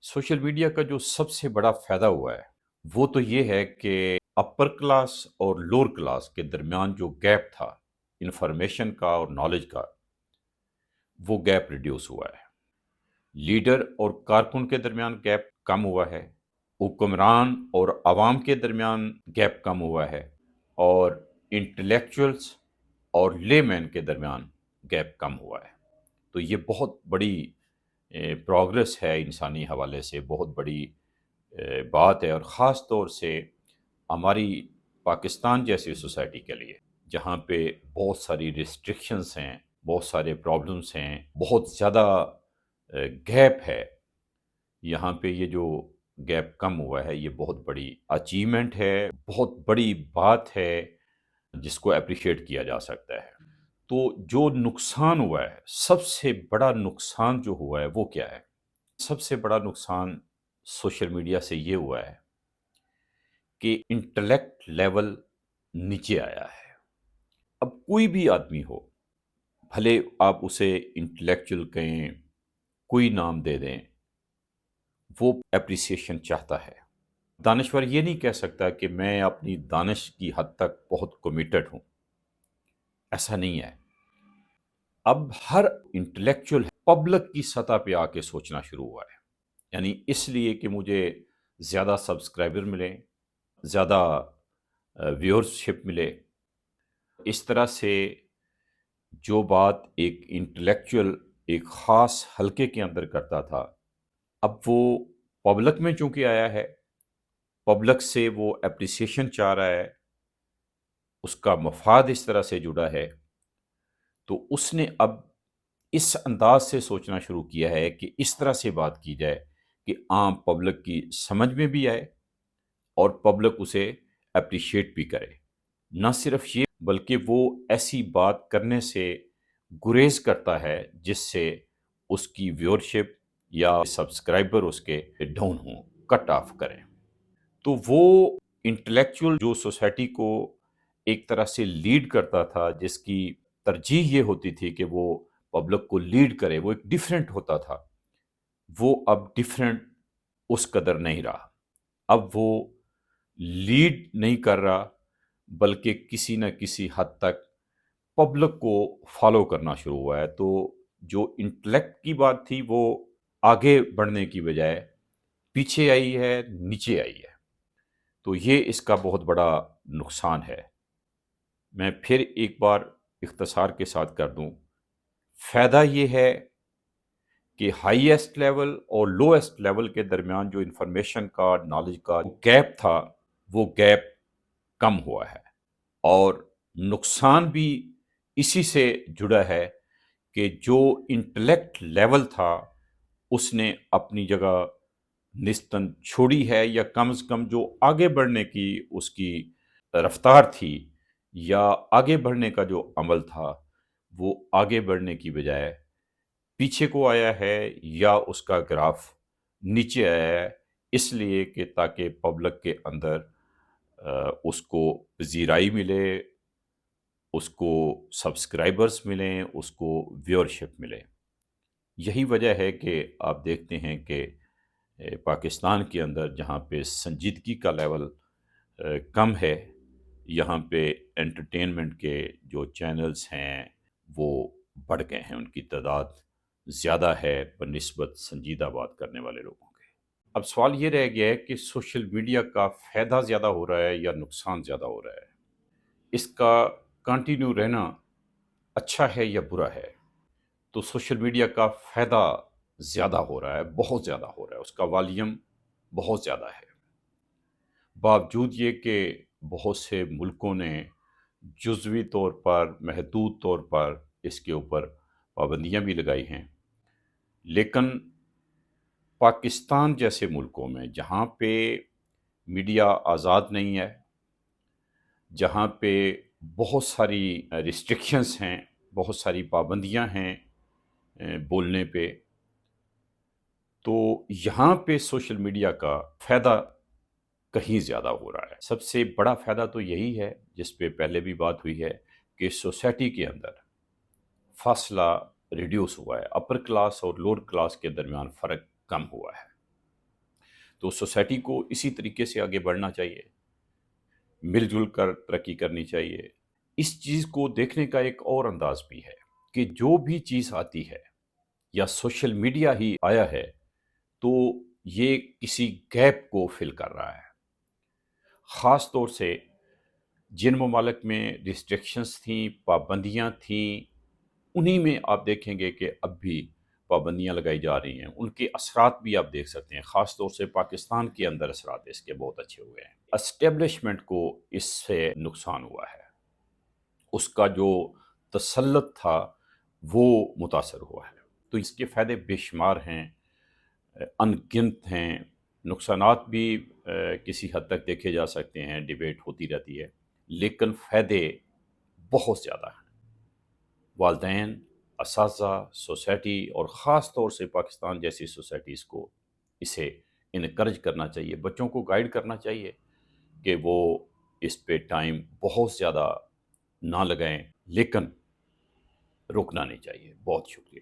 Social media का जो सबसे बड़ा फ़ायदा हुआ है, वो तो ये है कि अपर क्लास और लोअर क्लास के दरमियान जो गैप था, इन्फॉर्मेशन का और नॉलेज का, वो गैप रिड्यूस हुआ है। लीडर और कारकुन के दरमियान गैप कम हुआ है, हुक्मरान और अवाम के दरमियान गैप कम हुआ है और इंटेलेक्चुअल्स और लेमैन के दरमियान गैप कम हुआ है। तो ये बहुत बड़ी प्रोग्रेस है इंसानी हवाले से, बहुत बड़ी बात है और ख़ास तौर से हमारी पाकिस्तान जैसी सोसाइटी के लिए, जहाँ पे बहुत सारी रिस्ट्रिक्शंस हैं, बहुत सारे प्रॉब्लम्स हैं, बहुत ज़्यादा गैप है। यहाँ पे ये जो गैप कम हुआ है, ये बहुत बड़ी अचीवमेंट है, बहुत बड़ी बात है, जिसको एप्रिशिएट किया जा सकता है। तो जो नुकसान हुआ है, सबसे बड़ा नुकसान जो हुआ है, वो क्या है? सबसे बड़ा नुकसान सोशल मीडिया से ये हुआ है कि इंटेलेक्ट लेवल नीचे आया है। अब कोई भी आदमी हो, भले आप उसे इंटेलेक्चुअल कहें, कोई नाम दे दें, वो एप्रिसिएशन चाहता है। दानश्वर ये नहीं कह सकता कि मैं अपनी दानिश की हद तक बहुत कमिटेड हूँ, ऐसा नहीं है। अब हर इंटेलेक्चुअल पब्लिक की सतह पे आके सोचना शुरू हुआ है। यानी इसलिए कि मुझे ज़्यादा सब्सक्राइबर मिलें, ज़्यादा व्यूअरशिप मिले। इस तरह से जो बात एक इंटेलेक्चुअल एक ख़ास हलके के अंदर करता था, अब वो पब्लिक में चूँकि आया है, पब्लिक से वो एप्रिसिएशन चाह रहा है, उसका मफ़ाद इस तरह से जुड़ा है, तो उसने अब इस अंदाज़ से सोचना शुरू किया है कि इस तरह से बात की जाए कि आम पब्लिक की समझ में भी आए और पब्लिक उसे एप्रिशिएट भी करे। ना सिर्फ ये, बल्कि वो ऐसी बात करने से गुरेज करता है जिससे उसकी व्यूअरशिप या सब्सक्राइबर उसके डाउन हों, कट ऑफ करें। तो वो इंटेलेक्चुअल जो सोसाइटी को एक तरह से लीड करता था, जिसकी तरजीह ये होती थी कि वो पब्लिक को लीड करे, वो एक डिफरेंट होता था, वो अब डिफरेंट उस कदर नहीं रहा। अब वो लीड नहीं कर रहा, बल्कि किसी न किसी हद तक पब्लिक को फॉलो करना शुरू हुआ है। तो जो इंटेलेक्ट की बात थी, वो आगे बढ़ने की बजाय पीछे आई है, नीचे आई है। तो ये इसका बहुत बड़ा नुकसान है। मैं फिर एक बार इख्तिसार के साथ कर दूं, फ़ायदा ये है कि हाईएस्ट लेवल और लोएस्ट लेवल के दरमियान जो इंफॉर्मेशन का, नॉलेज का गैप था, वो गैप कम हुआ है। और नुकसान भी इसी से जुड़ा है कि जो इंटेलेक्ट लेवल था, उसने अपनी जगह निस्तन छोड़ी है, या कम से कम जो आगे बढ़ने की उसकी रफ्तार थी या आगे बढ़ने का जो अमल था, वो आगे बढ़ने की बजाय पीछे को आया है, या उसका ग्राफ नीचे आया है, इसलिए कि ताकि पब्लिक के अंदर उसको पज़ीराई मिले, उसको सब्सक्राइबर्स मिलें, उसको व्यूअरशिप मिले। यही वजह है कि आप देखते हैं कि पाकिस्तान के अंदर जहाँ पे संजीदगी का लेवल कम है, यहाँ पे एंटरटेनमेंट के जो चैनल्स हैं, वो बढ़ गए हैं, उनकी तादाद ज़्यादा है बनिस्बत संजीदा बात करने वाले लोगों के। अब सवाल ये रह गया है कि सोशल मीडिया का फ़ायदा ज़्यादा हो रहा है या नुकसान ज़्यादा हो रहा है? इसका कंटिन्यू रहना अच्छा है या बुरा है? तो सोशल मीडिया का फ़ायदा ज़्यादा हो रहा है, बहुत ज़्यादा हो रहा है, उसका वॉल्यूम बहुत ज़्यादा है। बावजूद ये कि बहुत से मुल्कों ने जुज़वी तौर पर, महदूद तौर पर इसके ऊपर पाबंदियाँ भी लगाई हैं, लेकिन पाकिस्तान जैसे मुल्कों में, जहाँ पे मीडिया आज़ाद नहीं है, जहाँ पे बहुत सारी रिस्ट्रिक्शंस हैं, बहुत सारी पाबंदियाँ हैं बोलने पे, तो यहाँ पे सोशल मीडिया का फ़ायदा कहीं ज़्यादा हो रहा है। सबसे बड़ा फ़ायदा तो यही है, जिस पे पहले भी बात हुई है, कि सोसाइटी के अंदर फ़ासला रिड्यूस हुआ है, अपर क्लास और लोअर क्लास के दरमियान फ़र्क कम हुआ है। تو سوسائٹی کو اسی طریقے سے آگے بڑھنا چاہیے، مل جل کر ترقی کرنی چاہیے۔ اس چیز کو دیکھنے کا ایک اور انداز بھی ہے کہ جو بھی چیز آتی ہے یا سوشل میڈیا ہی آیا ہے تو یہ کسی گیپ کو فل کر رہا ہے۔ خاص طور سے جن ممالک میں ریسٹرکشنز تھیں، پابندیاں تھیں، انہی میں آپ دیکھیں گے کہ اب بھی پابندیاں لگائی جا رہی ہیں، ان کے اثرات بھی آپ دیکھ سکتے ہیں۔ خاص طور سے پاکستان کے اندر اثرات اس کے بہت اچھے ہوئے ہیں۔ اسٹیبلشمنٹ کو اس سے نقصان ہوا ہے، اس کا جو تسلط تھا وہ متاثر ہوا ہے۔ تو اس کے فائدے بے شمار ہیں، ان گنت ہیں، نقصانات بھی کسی حد تک دیکھے جا سکتے ہیں، ڈیبیٹ ہوتی رہتی ہے، لیکن فائدے بہت زیادہ ہیں۔ والدین، اساتذہ، سوسائٹی اور خاص طور سے پاکستان جیسی سوسائٹیز کو اسے انکرج کرنا چاہیے، بچوں کو گائیڈ کرنا چاہیے کہ وہ اس پہ ٹائم بہت زیادہ نہ لگائیں، لیکن رکنا نہیں چاہیے۔ بہت شکریہ۔